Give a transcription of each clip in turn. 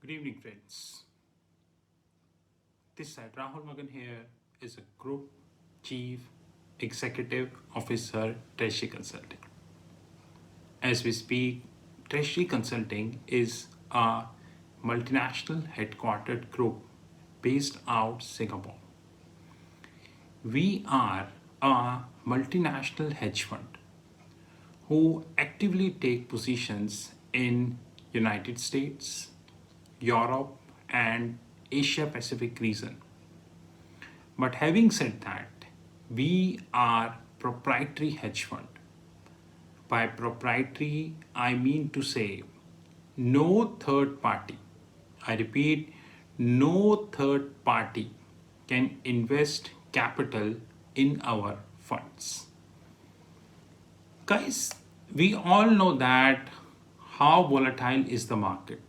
Good evening, friends. This side, Rahul Magan here is a Group Chief Executive Officer, Treasury Consulting. As we speak, Treasury Consulting is a multinational headquartered group based out Singapore. We are a multinational hedge fund who actively take positions in United States, Europe, and Asia Pacific region. But having said that, we are proprietary hedge fund. By proprietary, I mean to say no third party. I repeat, no third party can invest capital in our funds. Guys, we all know that how volatile is the market.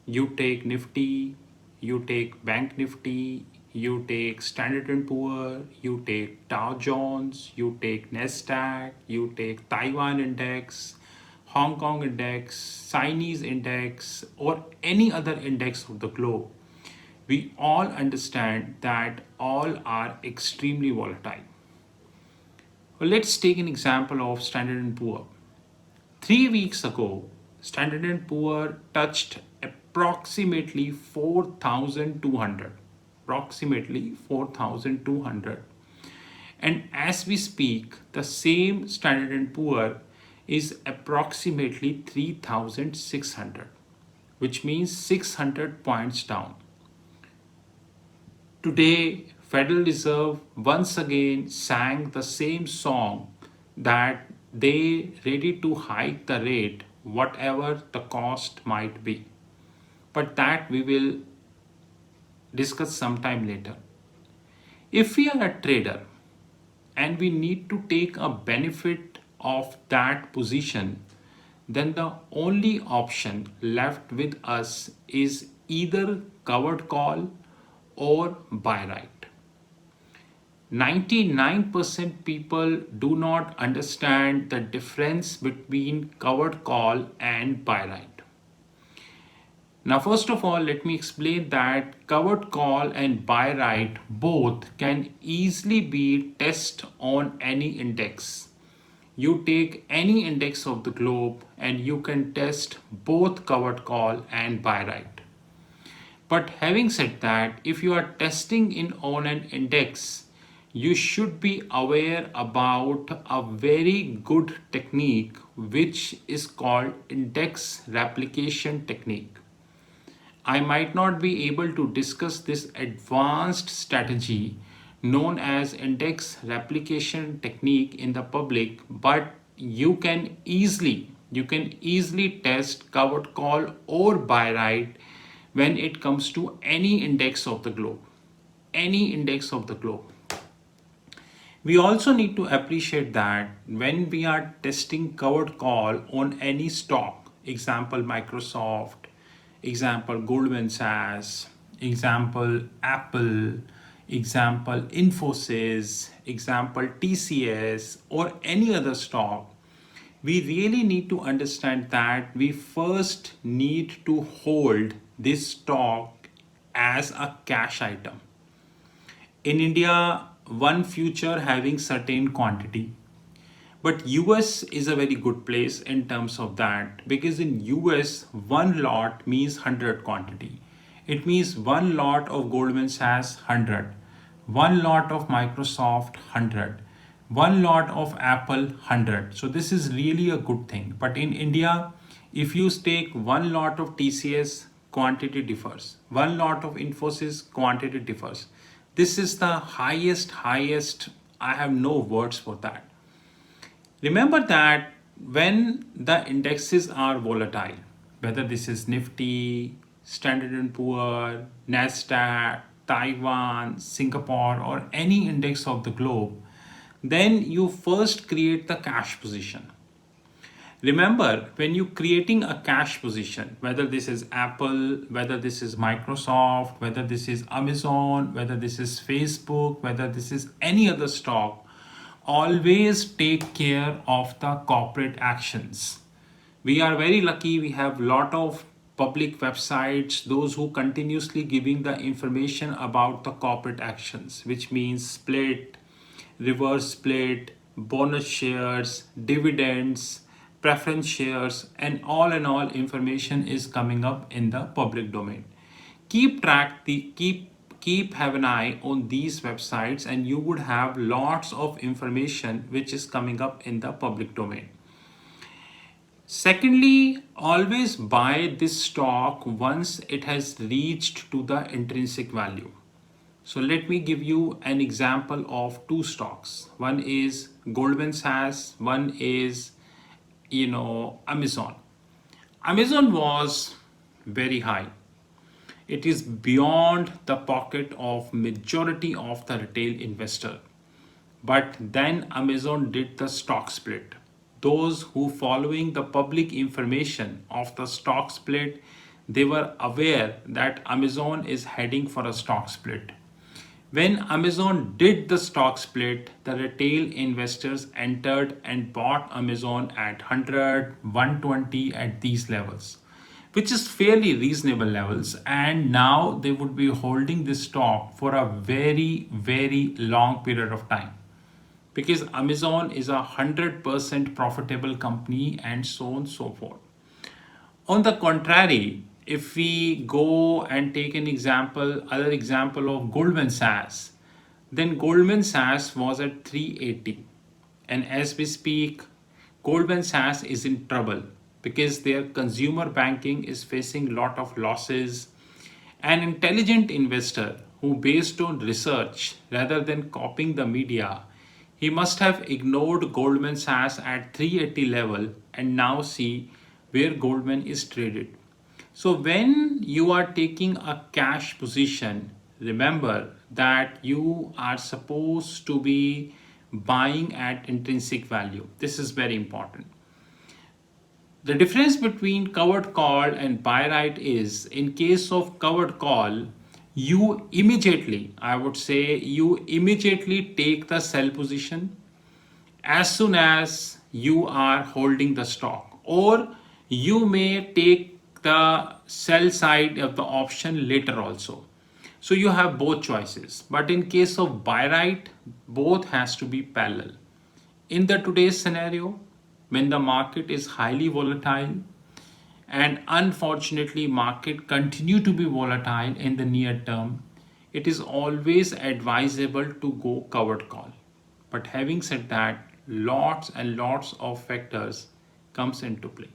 You take Nifty, you take Bank Nifty, you take Standard and Poor, you take Dow Jones, you take Nasdaq, you take Taiwan Index, Hong Kong Index, Chinese Index, or any other index of the globe. We all understand that all are extremely volatile. Well, let's take an example of Standard and Poor. 3 weeks ago, Standard and Poor touched approximately 4,200. Approximately 4,200. And as we speak, the same Standard and Poor is approximately 3,600, which means 600 points down. Today, Federal Reserve once again sang the same song that they ready to hike the rate whatever the cost might be. But that we will discuss sometime later. If we are a trader and we need to take a benefit of that position, then the only option left with us is either covered call or buy right. 99% people do not understand the difference between covered call and buy right. Now, first of all, let me explain that covered call and buy right both can easily be tested on any index. You take any index of the globe and you can test both covered call and buy right. But having said that, if you are testing in on an index, you should be aware about a very good technique which is called index replication technique. I might not be able to discuss this advanced strategy known as index replication technique in the public, but you can easily test covered call or buy right when it comes to any index of the globe. Any index of the globe. We also need to appreciate that when we are testing covered call on any stock, example Microsoft, example Goldman Sachs, example Apple, example Infosys, example TCS, or any other stock, we really need to understand that we first need to hold this stock as a cash item. In India, one future having certain quantity, but US is a very good place in terms of that, because in US one lot means 100 quantity. It means one lot of Goldman Sachs 100, one lot of Microsoft 100, one lot of Apple 100. So this is really a good thing. But in India, if you take one lot of TCS, quantity differs. One lot of Infosys, quantity differs. This is the highest. I have no words for that. Remember that when the indexes are volatile, whether this is Nifty, Standard and Poor, Nasdaq, Taiwan, Singapore, or any index of the globe, then you first create the cash position. Remember, when you're creating a cash position, whether this is Apple, whether this is Microsoft, whether this is Amazon, whether this is Facebook, whether this is any other stock, always take care of the corporate actions. We are very lucky, we have lot of public websites, those who continuously giving the information about the corporate actions, which means split, reverse split, bonus shares, dividends, preference shares, and all information is coming up in the public domain. Keep track the keep have an eye on these websites, and you would have lots of information which is coming up in the public domain. Secondly, always buy this stock once it has reached to the intrinsic value. So let me give you an example of two stocks. One is Goldman Sachs, one is Amazon. Amazon was very high. It is beyond the pocket of majority of the retail investor. But then Amazon did the stock split. Those who following the public information of the stock split, they were aware that Amazon is heading for a stock split. When Amazon did the stock split, the retail investors entered and bought Amazon at 100, 120 at these levels, which is fairly reasonable levels. And now they would be holding this stock for a very, very long period of time, because Amazon is a 100% profitable company and so on and so forth. On the contrary, if we go and take an example, other example of Goldman Sachs, then Goldman Sachs was at 380. And as we speak, Goldman Sachs is in trouble because their consumer banking is facing a lot of losses. An intelligent investor who, based on research rather than copying the media, he must have ignored Goldman Sachs at 380 level and now see where Goldman is traded. So when you are taking a cash position, remember that you are supposed to be buying at intrinsic value. This is very important. The difference between covered call and buy right is, in case of covered call, you immediately, I would say, you immediately take the sell position as soon as you are holding the stock, or you may take the sell side of the option later also. So you have both choices. But in case of buy right, both has to be parallel. In the today's scenario, when the market is highly volatile, and unfortunately market continue to be volatile in the near term, it is always advisable to go covered call. But having said that, lots and lots of factors comes into play.